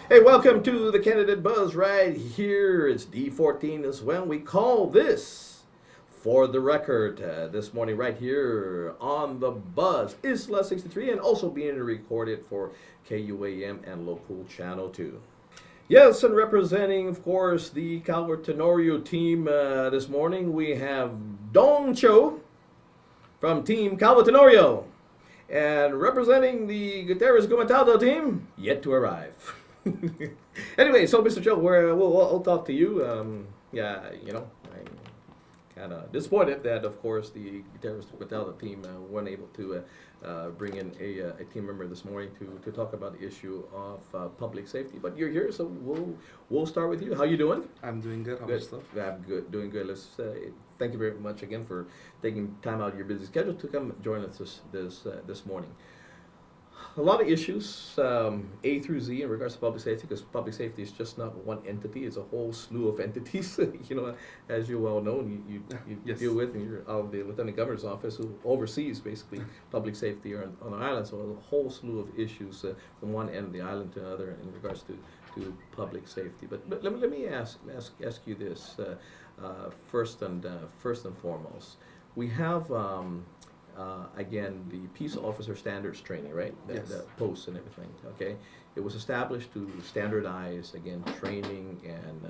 Hey, welcome to the Candidate Buzz right here. It's D14 as well. We call this For the Record this morning right here on the Buzz. Isla63 and also being recorded for KUAM and local channel 2. Yes, and representing, of course, the Gubernatorial team this morning, we have Dong Cho from Team Gubernatorial. And representing the Gutierrez Gumatado team, yet to arrive. Anyway, so Mr. Cho, we'll talk to you. I'm kind of disappointed that, of course, the Gutierrez Gumatado team weren't able to bring in a team member this morning to talk about the issue of public safety. But you're here, so we'll start with you. How you doing? I'm doing good. How about Good. yourself? I'm good, doing good. Let's thank you very much again for taking time out of your busy schedule to come join us this morning. A lot of issues, A through Z, in regards to public safety, because public safety is just not one entity; it's a whole slew of entities. As you well know, and you Yes. deal with, and you're out of the Lieutenant Governor's office, who oversees basically public safety on the island. So a whole slew of issues from one end of the island to another in regards to public safety. But let me ask you this first and foremost. We have. Again, the peace officer standards training, right? Yes. The posts and everything. Okay, it was established to standardize again training and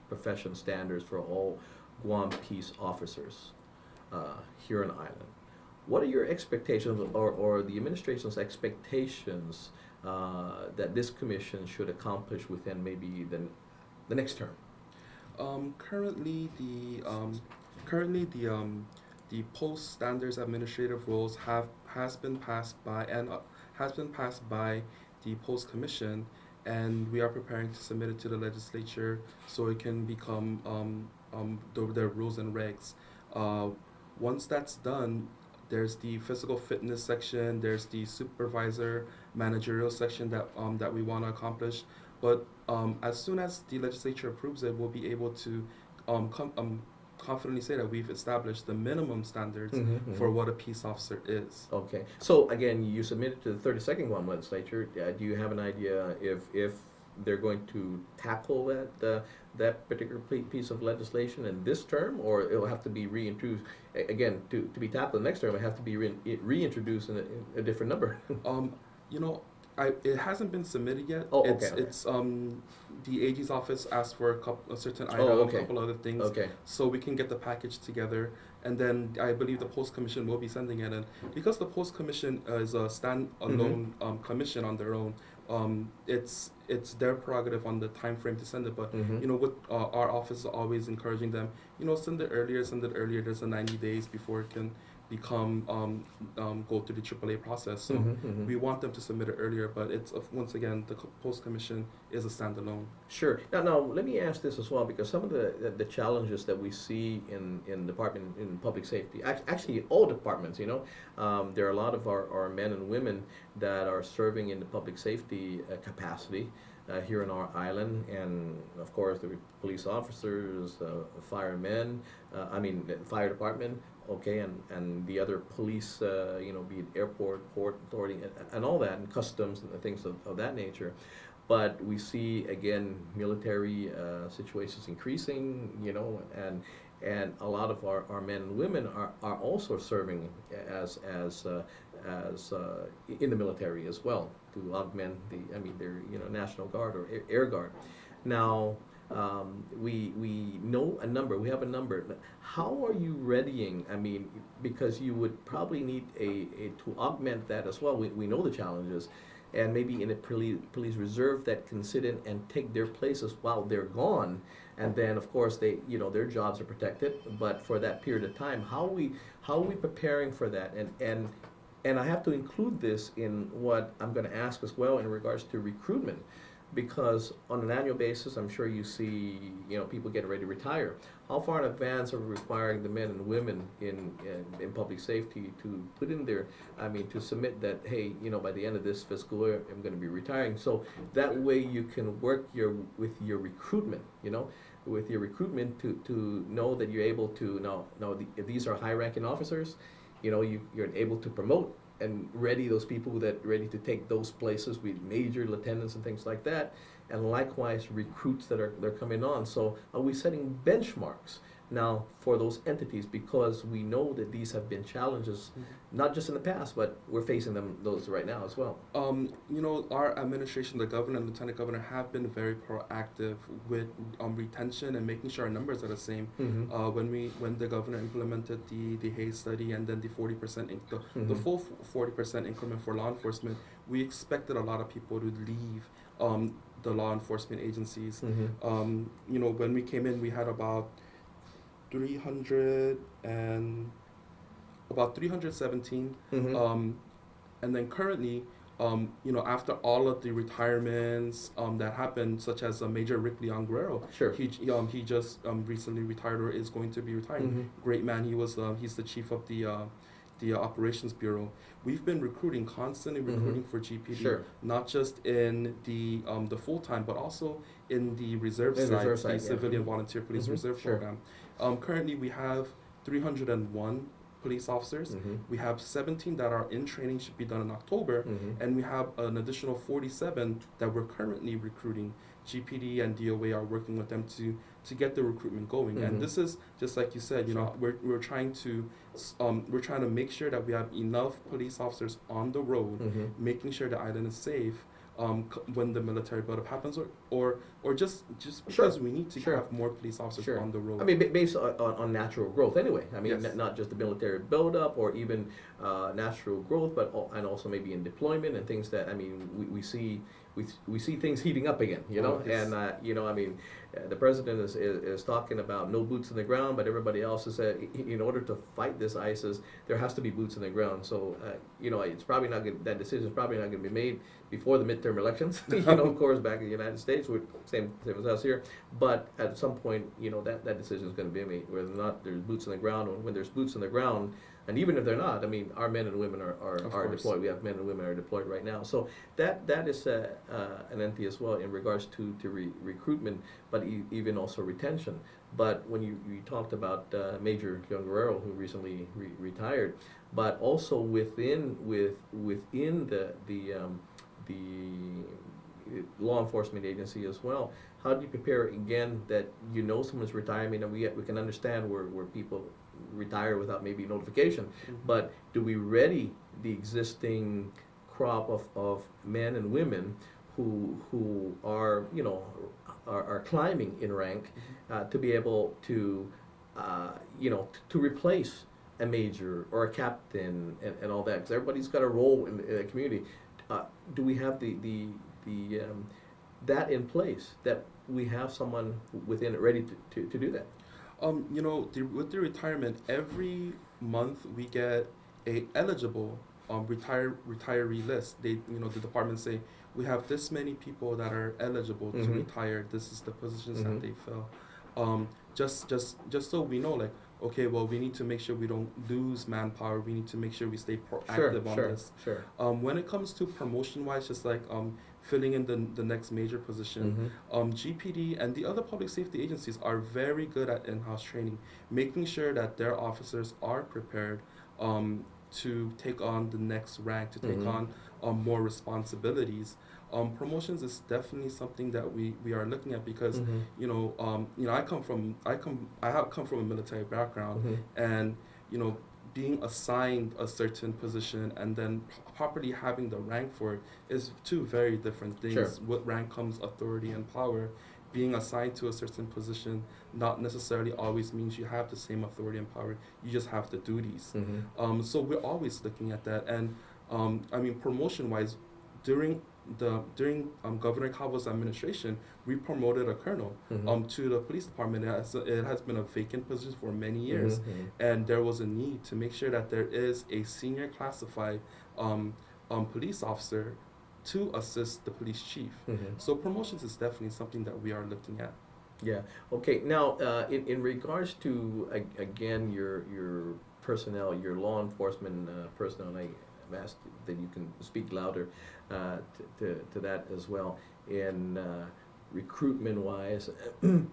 profession standards for all Guam peace officers here on the island. What are your expectations, or the administration's expectations that this commission should accomplish within maybe the next term? Currently, the post standards administrative rules has been passed by the post commission, and we are preparing to submit it to the legislature so it can become their rules and regs. Once that's done, there's the physical fitness section, there's the supervisor managerial section that we want to accomplish. But as soon as the legislature approves it, we'll be able to confidently say that we've established the minimum standards for what a peace officer is. Okay. So again, you submitted to the 32nd Guam legislature. Do you have an idea if they're going to tackle that particular piece of legislation in this term, or it'll have to be reintroduced again to be tackled next term? It have to be reintroduced in a different number. You know, it hasn't been submitted yet. Oh, okay. It's the AG's office asked for a certain item, Oh, okay. a couple other things. Okay. So we can get the package together, and then I believe the post commission will be sending it in. Because the post commission is a standalone commission on their own. It's their prerogative on the time frame to send it. But with our office is always encouraging them. Send it earlier. There's a 90 days before it can become go through the AAA process. So we want them to submit it earlier, but it's once again the post commission is a standalone. Sure. Now let me ask this as well, because some of the challenges that we see in department in public safety, actually all departments, there are a lot of our men and women that are serving in the public safety capacity here in our island, and of course the police officers, firemen, the fire department. Okay, and the other police, be it airport, port authority, and all that, and customs and things of that nature. But we see again military situations increasing, and a lot of our men and women are also serving as in the military as well, to augment their National Guard or Air Guard. Now. We know a number. We have a number. How are you readying? Because you would probably need to augment that as well. We know the challenges, and maybe in a police reserve that can sit in and take their places while they're gone, and then of course they their jobs are protected. But for that period of time, how are we preparing for that? And I have to include this in what I'm going to ask as well in regards to recruitment. Because on an annual basis, I'm sure you see, people getting ready to retire. How far in advance are we requiring the men and women in public safety to put in their, to submit that, hey, by the end of this fiscal year, I'm going to be retiring. So that way you can work with your recruitment, to know that you're able to, if these are high-ranking officers, you're able to promote and ready those people that ready to take those places with major lieutenants and things like that, and likewise recruits that are they're coming on. So are we setting benchmarks now for those entities, because we know that these have been challenges, not just in the past, but we're facing those right now as well. Our administration, the governor and lieutenant governor, have been very proactive with retention and making sure our numbers are the same. When the governor implemented the Hayes study and then the 40% the full 40% increment for law enforcement, we expected a lot of people to leave the law enforcement agencies. When we came in, we had about 317, and then currently, after all of the retirements that happened, such as Major Rick Leon Guerrero, Sure. he just recently retired or is going to be retiring. Great man, he's the chief of the operations bureau. We've been constantly recruiting for GPD, Sure. not just in the full-time, but also in the reserve side, the civilian volunteer police reserve Sure. program. Currently, we have 301 police officers. We have 17 that are in training, should be done in October, and we have an additional 47 that we're currently recruiting. GPD and DOA are working with them to get the recruitment going. And this is just like you said, we're trying to make sure that we have enough police officers on the road, making sure the island is safe. When the military buildup happens, or just because we need to have more police officers on the road. I mean, based on natural growth anyway. I mean, Yes. not just the military buildup or even natural growth, but and also maybe in deployment and things that, I mean, we see things heating up again, Yes. and the president is talking about no boots in the ground, but everybody else is said in order to fight this ISIS, there has to be boots in the ground. So it's probably not good, that decision is probably not going to be made before the midterm elections. Of course, back in the United States, we're same as us here. But at some point, that decision is going to be made, whether or not there's boots in the ground, or when there's boots in the ground. And even if they're not, I mean, our men and women are deployed. We have men and women are deployed right now. So that is an entity as well in regards to recruitment, but even also retention. But when you talked about Major Leon Guerrero, who recently retired, but also within the law enforcement agency as well, how do you prepare, again, that someone's retiring, and we can understand where people retire without maybe notification, but do we ready the existing crop of men and women who are are climbing in rank to be able to to replace a major or a captain and all that, because everybody's got a role in the community. Do we have the that in place, that we have someone within it ready to do that? With the retirement, every month we get a eligible retiree list. The department say we have this many people that are eligible to retire. This is the positions that they fill. Just so we know, like, okay, well, we need to make sure we don't lose manpower. We need to make sure we stay proactive on this. Sure. When it comes to promotion-wise, just like filling in the next major position, GPD and the other public safety agencies are very good at in-house training, making sure that their officers are prepared to take on the next rank, to take on more responsibilities. Promotions is definitely something that we are looking at, because I have come from a military background, and being assigned a certain position and then properly having the rank for it is two very different things. Sure. With rank comes authority and power. Being assigned to a certain position not necessarily always means you have the same authority and power. You just have the duties. So we're always looking at that. And promotion-wise, during Governor Calvo's administration, we promoted a colonel to the police department. It has been a vacant position for many years, and there was a need to make sure that there is a senior classified police officer to assist the police chief. So promotions is definitely something that we are looking at. Yeah. Okay. Now, in regards to again your personnel, your law enforcement personnel, and I've asked that you can speak louder to that as well. In recruitment wise,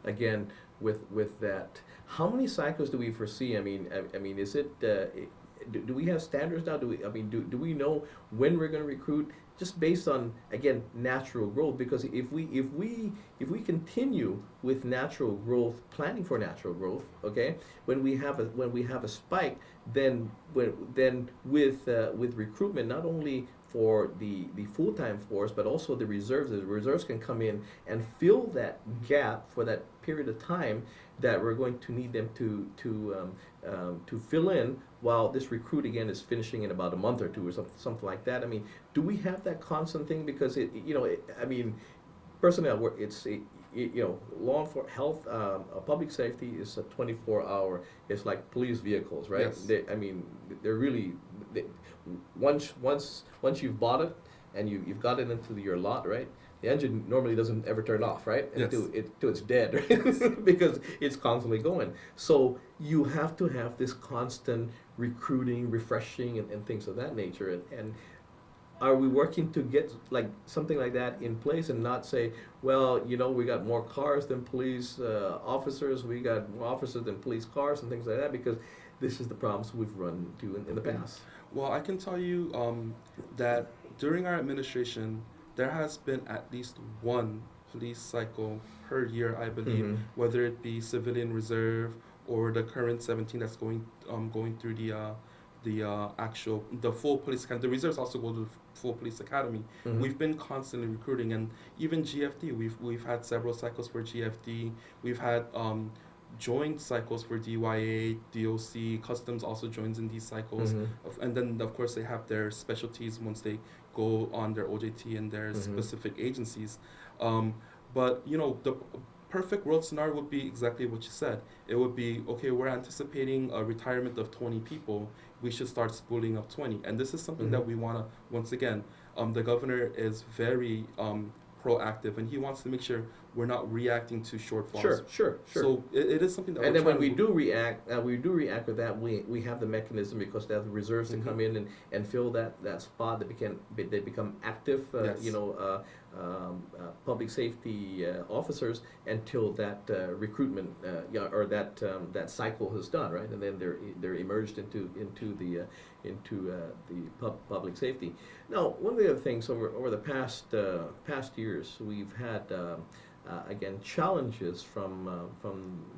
again with that, how many cycles do we foresee? I mean, is it do we have standards now? Do we know when we're going to recruit? Just based on, again, natural growth, because if we continue with natural growth, planning for natural growth, okay, when we have a spike, then with recruitment, not only for the full-time force, but also the reserves can come in and fill that gap for that period of time that we're going to need them to fill in, while this recruit again is finishing in about a month or two or something like that. I mean, do we have that constant thing? Because I mean, personnel work. Law enforcement, health, public safety is a 24-hour. It's like police vehicles, right? Yes. They're really, once you've bought it and you've got it into your lot, right? The engine normally doesn't ever turn off, right? Yes. Until it's dead, right? Because it's constantly going. So you have to have this constant recruiting, refreshing, and things of that nature. And are we working to get like something like that in place, and not say, well, we got more cars than police officers, we got more officers than police cars and things like that, because this is the problems we've run into in the past. Well, I can tell you that during our administration, there has been at least one police cycle per year, I believe, Mhm. whether it be civilian reserve or the current 17 that's going through the full police academy. The reserves also go to the full police academy. Mhm. We've been constantly recruiting, and even GFD. We've had several cycles for GFD. We've had joint cycles for DYA, DOC. Customs also joins in these cycles, Mhm. and then of course they have their specialties once they go on their OJT and their Mhm. specific agencies. Um, but the perfect world scenario would be exactly what you said. It would be, okay, we're anticipating a retirement of 20 people. We should start spooling up 20. And this is something that Mhm. we want to, once again, the governor is very proactive, and he wants to make sure we're not reacting to shortfalls. Sure. So it is something that And we're then when trying to we do react with that, we have the mechanism, because they have the reserves to come in and fill that spot. They become active, Yes. public safety officers, until that recruitment or that cycle is done, right? And then they're emerged into the public safety. Now, one of the other things over the past years, we've had again challenges from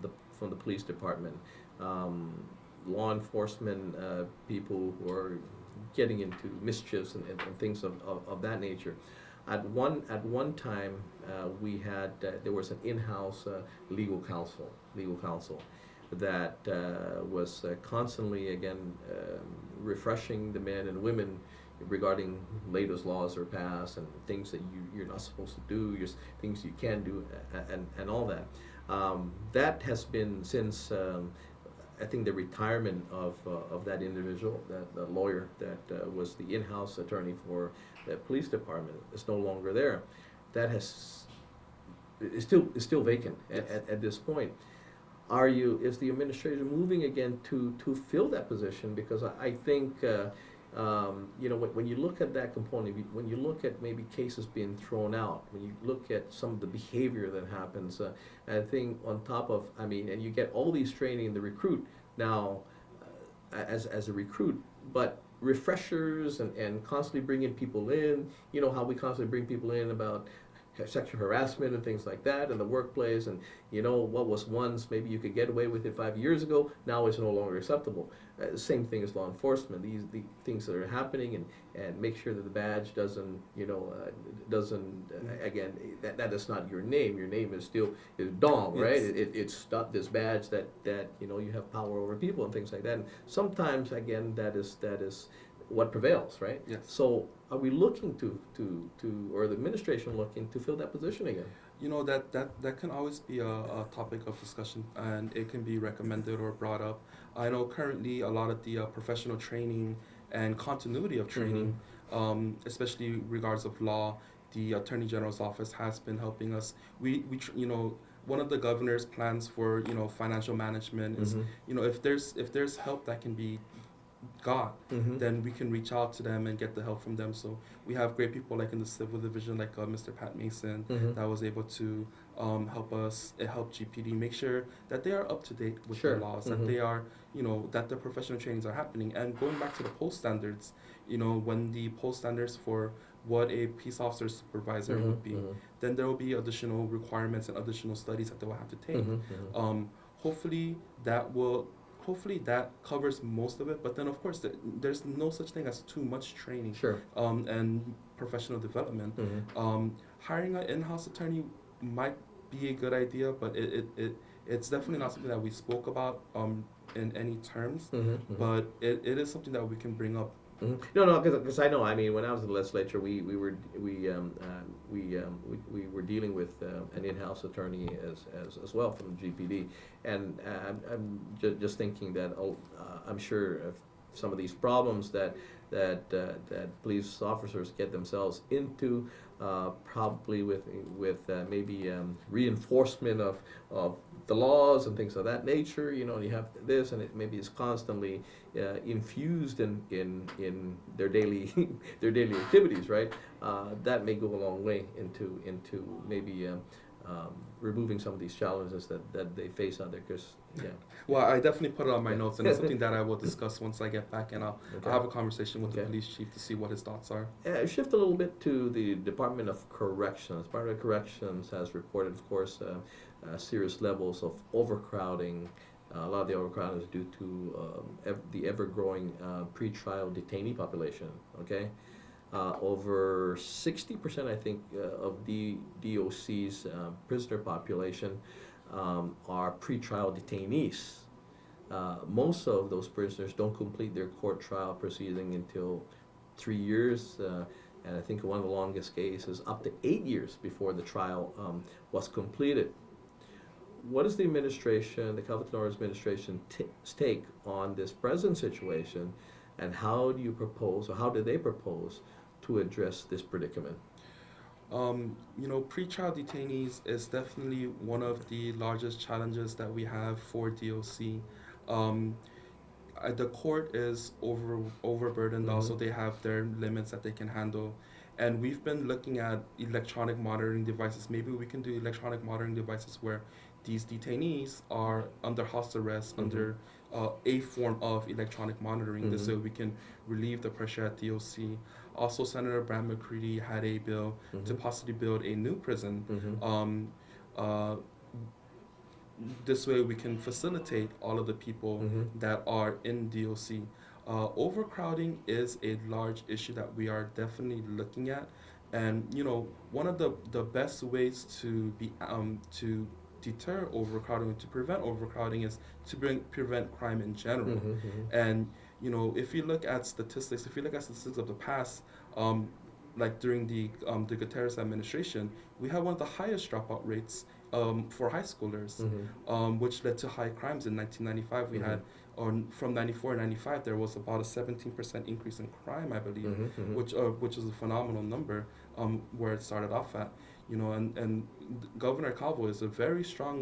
the police department, law enforcement people who are getting into mischiefs and things of that nature. At one time, we had there was an in-house legal counsel that was constantly again refreshing the men and women regarding latest laws are passed and things that you're not supposed to do, things you can do, and all that. That has been since I think the retirement of that individual, that lawyer that was the in-house attorney for the police department, is no longer there. That is still vacant at this point. Is the administration moving again to fill that position? Because I think when you look at that component, when you look at maybe cases being thrown out, when you look at some of the behavior that happens, I think on top of, and you get all these training in the recruit now as a recruit, but refreshers and constantly bringing people in, how we constantly bring people in about sexual harassment and things like that in the workplace, and what was once maybe you could get away with it 5 years ago, now is no longer acceptable. Same thing as law enforcement. The things that are happening, and make sure that the badge doesn't again, that is not your name. Your name is still Dong, right? Yes. It's not this badge that you have power over people and things like that. And sometimes again that is what prevails, right? Yes. So are we looking to or the administration looking to fill that position again? That can always be a topic of discussion, and it can be recommended or brought up. I know currently a lot of the professional training and continuity of training, especially regards of law, the Attorney General's office has been helping us. One of the governor's plans for financial management is, if there's help that can be got, Mm-hmm. then we can reach out to them and get the help from them. So we have great people like in the civil division, like Mr. Pat Mason, Mm-hmm. that was able to help GPD make sure that they are up to date with the Sure. laws, that Mm-hmm. they are, that the professional trainings are happening. And going back to the post standards, when the post standards for what a peace officer supervisor Mm-hmm. would be, Mm-hmm. then there will be additional requirements and additional studies that they will have to take. Mm-hmm. Mm-hmm. Um, hopefully that will hopefully that covers most of it, but then of course there's no such thing as too much training Sure. and professional development. Mm-hmm. Hiring an in-house attorney might be a good idea, but it's definitely not something that we spoke about in any terms, Mm-hmm. Mm-hmm. but it is something that we can bring up. Mhm. No, because I know. I mean, when I was in the legislature, we were dealing with an in-house attorney as well from the GPD, and I'm just thinking that I'm sure of some of these problems that police officers get themselves into, probably with maybe reinforcement of the laws and things of that nature. You have this, and it maybe is constantly infused in their daily their daily activities, right? That may go a long way into maybe removing some of these challenges that they face out there. Because Well, I definitely put it on my Yeah. notes, and it's something that I will discuss once I get back, and I'll Okay. have a conversation with the Okay. police chief to see what his thoughts are. Shift a little bit to the Department of Corrections. Department of Corrections has reported, of course, serious levels of overcrowding. A lot of the overcrowding is due to the ever-growing pretrial detainee population. Okay, over 60%, I think, of the DOC's prisoner population are pretrial detainees. Most of those prisoners don't complete their court trial proceeding until 3 years, and I think one of the longest cases up to 8 years before the trial was completed. What is the administration, the Calvin Norris administration, take on this present situation, and how do you propose, or how do they propose to address this predicament? Pretrial detainees is definitely one of the largest challenges that we have for DOC. Um, the court is overburdened. Mm-hmm. Also, they have their limits that they can handle, and we've been looking at electronic monitoring devices. Maybe we can do electronic monitoring devices where these detainees are under house arrest, Mm-hmm. under a form of electronic monitoring. This way Mm-hmm. we can relieve the pressure at DOC. Also, Senator Brad McCready had a bill to Mm-hmm. possibly build a new prison. Mm-hmm. Uh, this way we can facilitate all of the people Mm-hmm. that are in DOC. Overcrowding is a large issue that we are definitely looking at, and one of the best ways to deter overcrowding, to prevent overcrowding, is to prevent crime in general. Mm-hmm. Mm-hmm. And if you look at statistics, of the past, like during the Guterres administration, we had one of the highest dropout rates for high schoolers, Mm-hmm. which led to high crimes in 1995. We Mhm. had, from 94 and 95, there was about a 17% increase in crime, I believe, Mm-hmm. Mm-hmm. which is a phenomenal number, where it started off at. And Governor Calvo is a very strong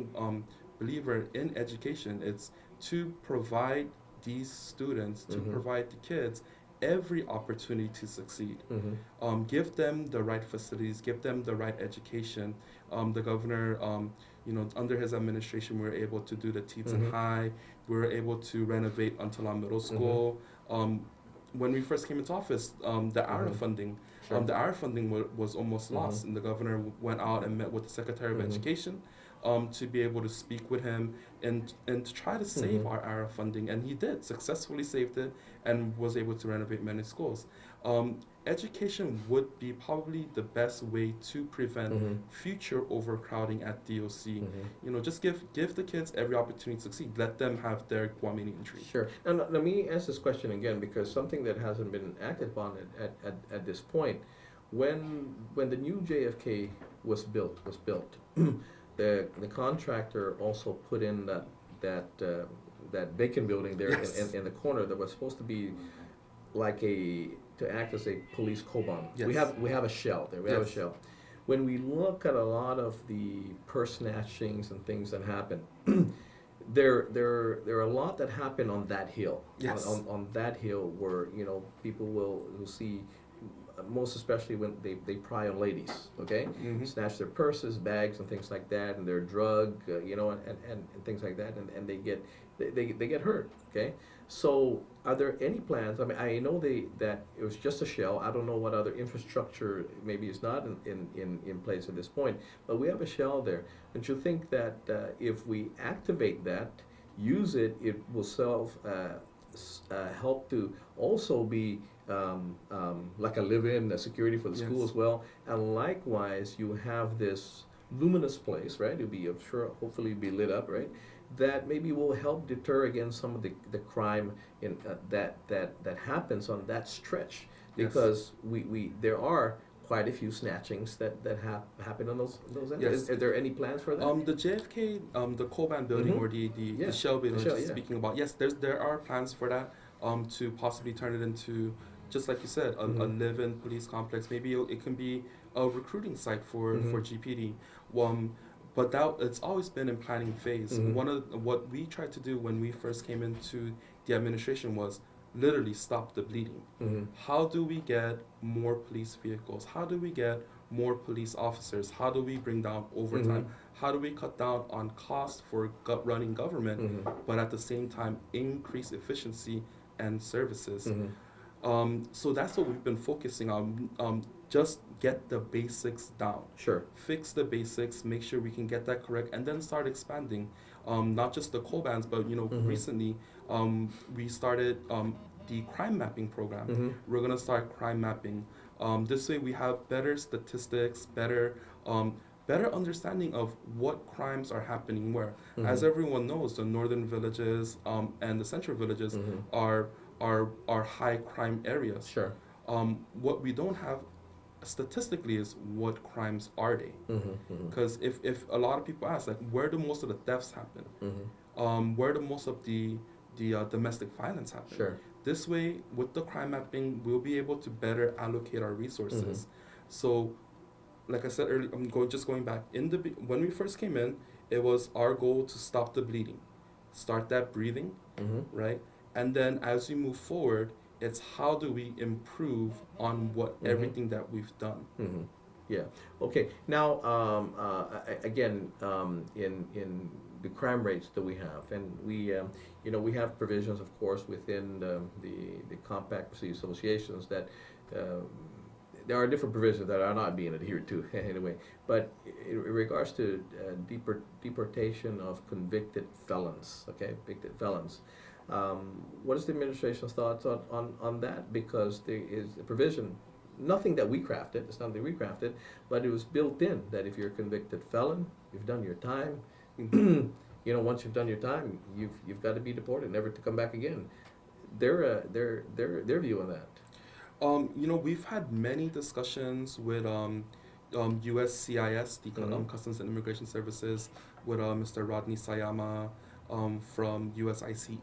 believer in education. It's to provide these students, to Mhm. provide the kids every opportunity to succeed. Mm-hmm. Give them the right facilities, give them the right education. The governor, under his administration, we were able to do the Teton Mhm. High. We were able to renovate Untala Middle School. When we first came into office, the ARA Mhm. funding, Sure. was almost lost, Mhm. and the governor went out and met with the Secretary of Mhm. Education, to be able to speak with him and to try to save Mhm. our ARA funding, and he did successfully saved it and was able to renovate many schools. Education would be probably the best way to prevent Mhm. future overcrowding at DOC. Mhm. Just give the kids every opportunity to succeed. Let them have their Guamini entry. Sure. Now, let me ask this question again, because something that hasn't been acted upon at this point. When the new JFK was built, the contractor also put in that vacant building there Yes. in the corner that was supposed to be like to act as a police Koban. Yes. We have a shell there. We have a Yes. shell. When we look at a lot of the purse snatchings and things that happen, there are a lot that happen on that hill. Yes. On that hill where, you know, people will see, most especially when they pry on ladies, okay? Mm-hmm. Snatch their purses, bags, and things like that, and their drug, you know, and things like that, and they get hurt, okay? So are there any plans? I mean, I know that it was just a shell. I don't know what other infrastructure maybe is not in place at this point, but we have a shell there. Don't you think that if we activate that, use it, it will help to also be like a live-in security for the school Yes. as well. And likewise, you have this luminous place, right? It'll be, I'm sure, hopefully be lit up, right? That maybe will help deter against some of the crime in that happens on that stretch, Yes. because we there are quite a few snatchings that happen on those ends. Yes. Is there any plans for that? The JFK, the KUAM building, Mhm. or the Yeah, Shell building the we're Shell, just yeah. speaking about. Yes, there are plans for that. To possibly turn it into, just like you said, a Mhm. live-in police complex. Maybe it can be a recruiting site for Mhm. GPD. But that it's always been in planning phase. Mhm. One of what we tried to do when we first came into the administration was literally stop the bleeding. Mhm. How do we get more police vehicles? How do we get more police officers? How do we bring down overtime? Mhm. How do we cut down on cost for running government, Mhm. but at the same time increase efficiency and services? Mhm. So that's what we've been focusing on. Just get the basics down, Sure. fix the basics, make sure we can get that correct, and then start expanding. Not just the co-bans, but Mhm. recently we started the crime mapping program. Mhm. We're gonna start crime mapping. This way, we have better statistics, better understanding of what crimes are happening where. As Mhm. everyone knows, the northern villages and the central villages Mhm. are high crime areas. Sure. What we don't have statistically is what crimes are they? Mhm. Mhm. Because if a lot of people ask, like, where do most of the thefts happen? Mhm. Where do most of the domestic violence happen? Sure. This way, with the crime mapping, we'll be able to better allocate our resources. So, like I said earlier, just going back when we first came in, it was our goal to stop the bleeding, start that breathing, Mhm. right? And then as we move forward, it's how do we improve on what Mhm. everything that we've done. Mhm. Yeah. Okay. Now, again, in the crime rates that we have, and you know, we have provisions, of course, within the compact city associations that um, there are different provisions that are not being adhered to anyway. But in regards to deportation of convicted felons, okay, convicted felons. What is the administration's thoughts on that? Because there is a provision, nothing that we crafted, it's nothing we crafted, but it was built in that if you're a convicted felon, you've done your time, you know, once you've done your time, you've got to be deported, never to come back again. Their view on that. We've had many discussions with USCIS, the Mhm. Customs and Immigration Services, with Mr. Rodney Sayama from USICE.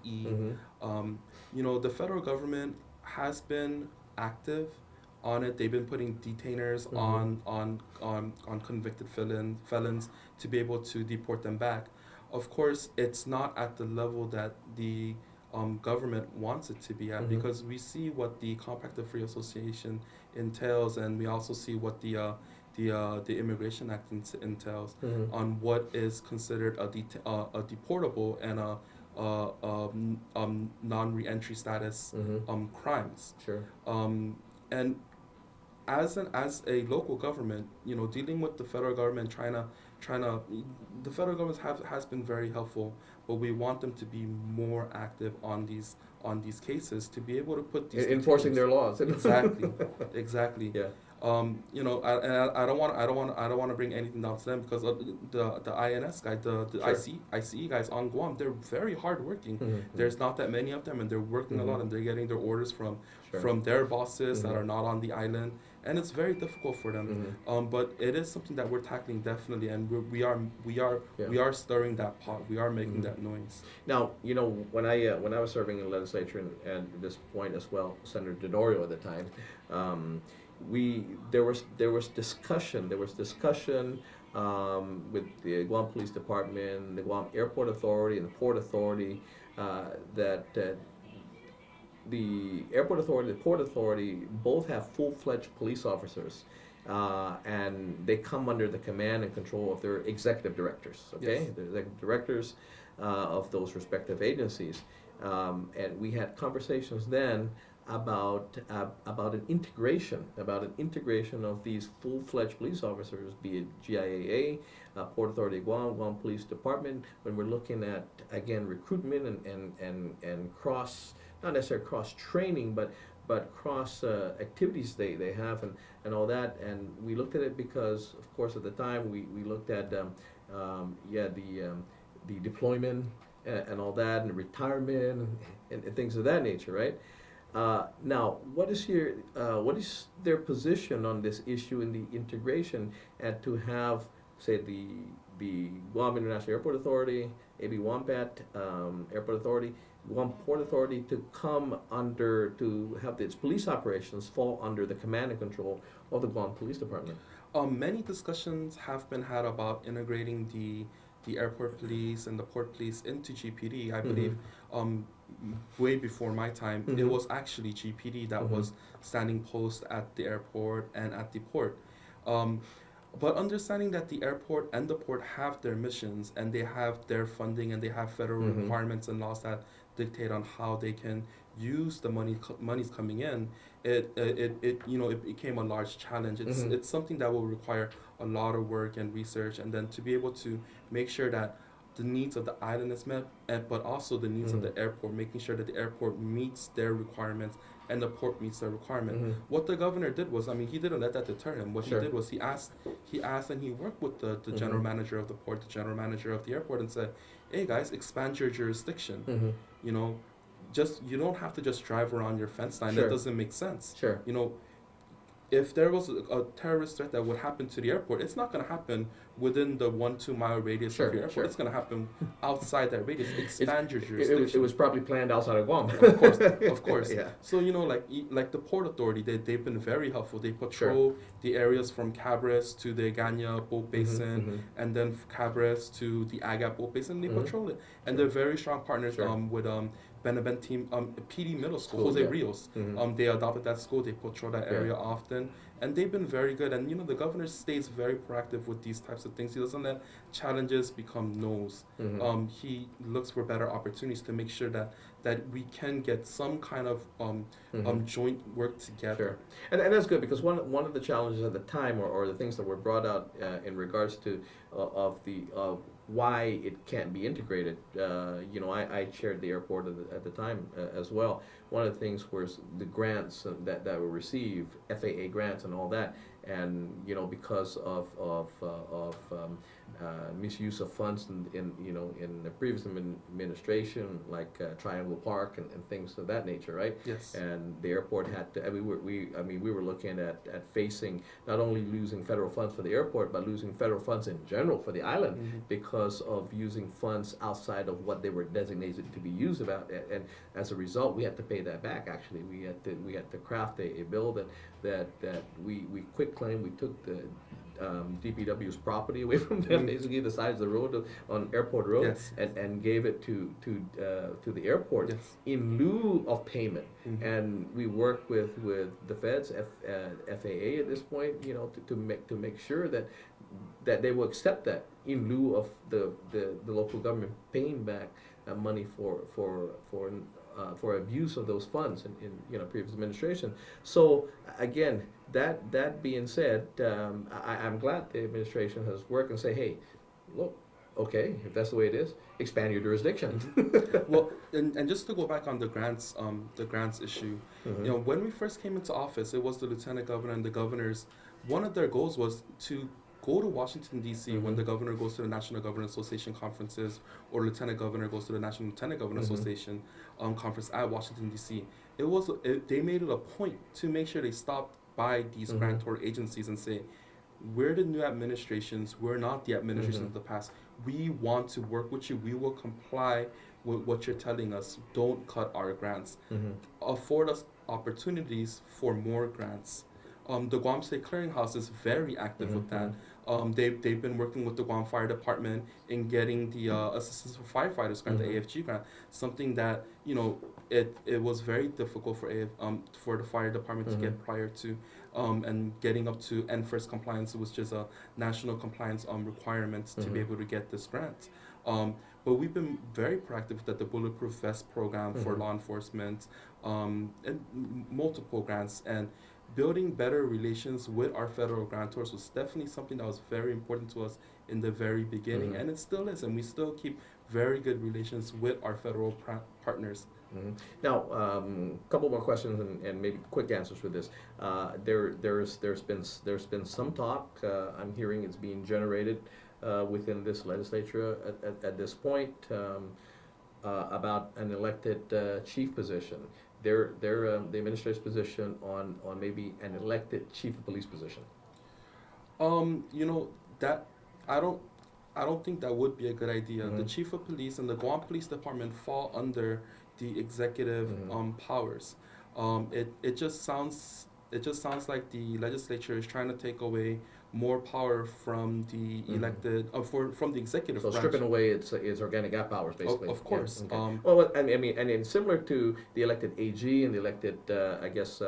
Mhm. The federal government has been active on it. They've been putting detainers Mhm. on convicted felons to be able to deport them back. Of course, it's not at the level that the government wants it to be at, Mhm. because we see what the Compact of Free Association entails, and we also see what the Immigration Act entails Mhm. on what is considered a deportable and non-reentry status Mhm. crimes. Sure. And as a local government, dealing with the federal government, trying to the federal government has been very helpful, but we want them to be more active on these cases to be able to put these Enforcing detainers. their laws. Exactly, exactly. Yeah. I don't want to bring anything down to them, because the INS guy, the Sure. ICE guys on Guam, they're very hardworking. Mhm. There's not that many of them, and they're working a lot, Mhm. and they're getting their orders Sure. from their bosses that Mhm. are not on the island, and it's very difficult for them. Mhm. But it is something that we're tackling definitely, and Yeah. we are stirring that pot. We are making Mhm. that noise. Now, you know, when I was serving in the legislature, and at this point as well, Senator Donorio at the time, there was discussion with the Guam Police Department, the Guam Airport Authority, and the Port Authority, that the Airport Authority, the Port Authority, both have full-fledged police officers, and they come under the command and control of their executive directors. Okay, Yes. the executive directors of those respective agencies, and we had conversations then about an integration of these full-fledged police officers, be it GIAA, Port Authority of Guam, Guam Police Department, when we're looking at, again, recruitment and cross, not necessarily cross training, but cross activities they have and all that. And we looked at it because, of course, at the time we looked at the deployment and all that, and retirement and things of that nature, right? Now, what is their position on this issue in the integration, and to have, say, the Guam International Airport Authority, AB Wampat Airport Authority, Guam Port Authority, to come under, to have its police operations fall under the command and control of the Guam Police Department? Many discussions have been had about integrating the airport police and the port police into GPD. I believe way before my time, it was actually GPD that was standing post at the airport and at the port. But understanding that the airport and the port have their missions and they have their funding and they have federal requirements and laws that dictate on how they can use the monies coming in, it became a large challenge. It's something that will require a lot of work and research, and then to be able to make sure that the needs of the island is met, but also the needs of the airport, making sure that the airport meets their requirements and the port meets their requirement. What the governor did was, I mean, he didn't let that deter him. What he did was he asked and he worked with the general manager of the port, the general manager of the airport, and said, hey guys, expand your jurisdiction. You know, you don't have to just drive around your fence line. That doesn't make sense. You know, if there was a terrorist threat that would happen to the airport, it's not going to happen within the 1-2 mile radius of your airport. It's going to happen outside that radius. Expand your jurisdiction. It was probably planned outside of Guam. Of course. Yeah. So, you know, like the Port Authority, they've been very helpful. They patrol the areas from Cabres to the Ganya Boat Basin, and then Cabres to the Agap Boat Basin. They patrol it. And they're very strong partners with Benevent team, PD Middle School, Jose Rios. They adopted that school. They patrol that area often, and they've been very good. And you know, the governor stays very proactive with these types of things. He doesn't let challenges become no's. He looks for better opportunities to make sure that we can get some kind of joint work together. And that's good, because one of the challenges at the time, or the things that were brought out in regards to of why it can't be integrated. You know, I chaired the airport at the time as well. One of the things was the grants that were received, FAA grants and all that, and you know, because of misuse of funds in the previous administration, like Triangle Park and things of that nature, right? Yes. And the airport had to. We were looking at facing not only losing federal funds for the airport, but losing federal funds in general for the island because of using funds outside of what they were designated to be used about. And as a result, we had to pay that back. Actually, we had to craft a bill that we quit claim. We took the DPW's property away from them, basically the sides of the road on Airport Road, and gave it to the airport in lieu of payment. And we worked with the feds, FAA at this point, you know, to make sure that they will accept that in lieu of the local government paying back money for abuse of those funds in previous administration. So again, that being said, I'm glad the administration has worked and say, hey, look, okay, if that's the way it is, expand your jurisdiction. Well, and just to go back on the grants issue, you know, when we first came into office, it was the lieutenant governor and the governors. One of their goals was to go to Washington, D.C. when the governor goes to the National Governor Association conferences, or lieutenant governor goes to the National Lieutenant Governor Association conference at Washington, D.C. They made it a point to make sure they stopped by these grantor agencies and say, we're the new administrations, we're not the administrations of the past. We want to work with you. We will comply with what you're telling us. Don't cut our grants. Afford us opportunities for more grants. The Guam State Clearinghouse is very active with that. They've been working with the Guam Fire Department in getting the Assistance for Firefighters grant, the AFG grant, something that, you know, it was very difficult for the fire department to get prior to, and getting up to NFIRST compliance, which is a national compliance requirements to be able to get this grant. But we've been very proactive that the Bulletproof Vest program for law enforcement, and multiple grants, and building better relations with our federal grantors was definitely something that was very important to us in the very beginning, and it still is, and we still keep very good relations with our federal partners. Now, a couple more questions and maybe quick answers for this. There's been some talk. I'm hearing it's being generated within this legislature at this point about an elected chief position. The administrator's position on maybe an elected chief of police position. You know, that I don't think that would be a good idea. The chief of police and the Guam Police Department fall under the executive powers. It just sounds like the legislature is trying to take away more power from the elected from the executive So branch. stripping away its organic gap powers, basically. Of course. Yeah, okay. Well, I mean, and it's similar to the elected AG and the elected, I guess,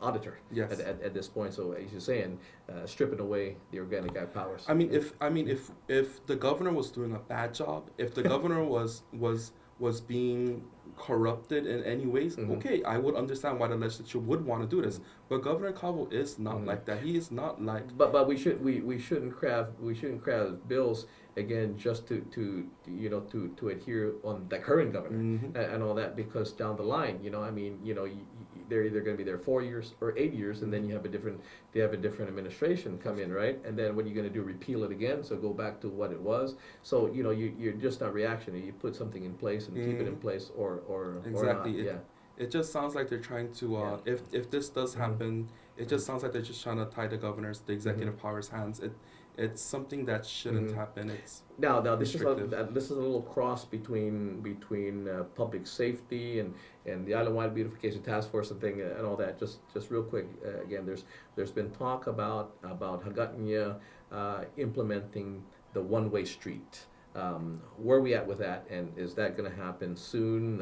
auditor. Yes. At this point, so as you're saying, stripping away the organic gap powers. I mean, if the governor was doing a bad job, if the governor was being corrupted in any ways, okay, I would understand why the legislature would want to do this. But Governor Cabo is not like that. He is not like. But we shouldn't craft bills again just to adhere on the current governor and all that, because down the line, I mean, they're either going to be there 4 years or 8 years, and then they have a different administration come in, right? And then what are you going to do? Repeal it again? So go back to what it was? So you're just not reactionary. You put something in place and keep it in place, or exactly. Or not. It just sounds like they're trying to. If this does happen, it just sounds like they're just trying to tie the executive powers' hands. It's something that shouldn't happen. It's now this is a little cross between public safety and the Island-wide beautification task force and all that. Just real quick, again, there's been talk about Hagåtña implementing the one-way street. Where are we at with that, and is that going to happen soon,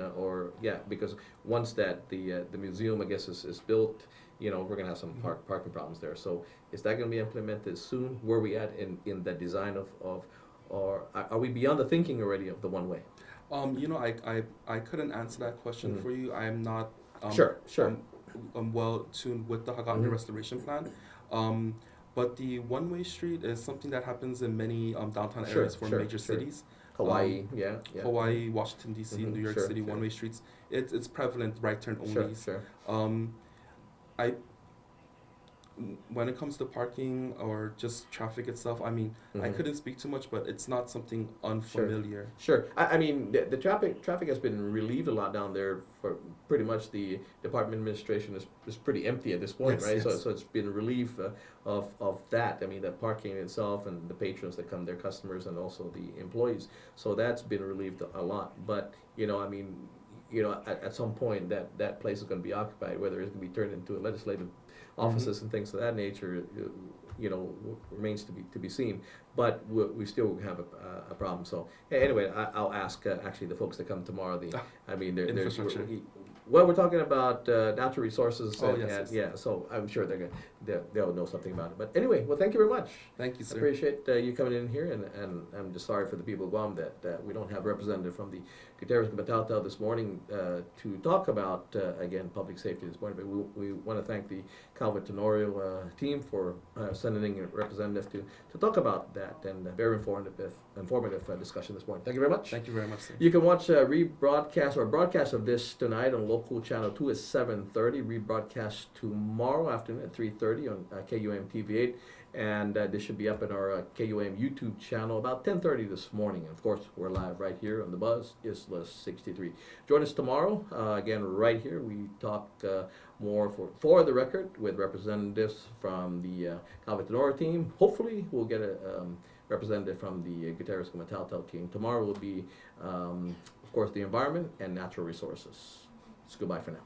because once that the museum, I guess, is built, we're going to have some parking problems there. So is that going to be implemented soon? Where are we at in the design of or are we beyond the thinking already of the one way? I couldn't answer that question for you. I am not sure. Well tuned with the Hagåtña restoration plan. But the one-way street is something that happens in many downtown areas for major cities. Hawaii, Hawaii, Washington D.C., New York City, one-way streets. It's prevalent, right turn only. When it comes to parking or just traffic itself, I mean, I couldn't speak too much, but it's not something unfamiliar. Sure. I mean, the traffic has been relieved a lot down there. For pretty much the department administration is pretty empty at this point, right? Yes. So it's been relief of that. I mean, the parking itself and the patrons that come, their customers, and also the employees. So that's been relieved a lot. But I mean, at some point that place is going to be occupied, whether it's going to be turned into a legislative offices and things of that nature, remains to be seen. But we still have a problem. So anyway, I'll ask actually the folks that come tomorrow. There's we're talking about natural resources. So I'm sure they'll know something about it. But anyway, well, thank you very much. Thank you, sir. I appreciate you coming in here, and I'm just sorry for the people of Guam that we don't have a representative from the Gubernatorial this morning to talk about again public safety this morning. But we want to thank the Gubernatorial team for sending in a representative to talk about that, and very informative discussion this morning. Thank you very much. Thank you very much, sir. You can watch rebroadcast or broadcast of this tonight on local channel 2 at 7:30. Rebroadcast tomorrow afternoon at 3:30 on KUAM TV8. And this should be up in our KUAM YouTube channel about 10:30 this morning. And of course, we're live right here on the Buzz, Isla63. Join us tomorrow, again, right here. We talk more for the record with representatives from the Gubernatorial team. Hopefully, we'll get a representative from the Gubernatorial team. Tomorrow will be, of course, the environment and natural resources. So goodbye for now.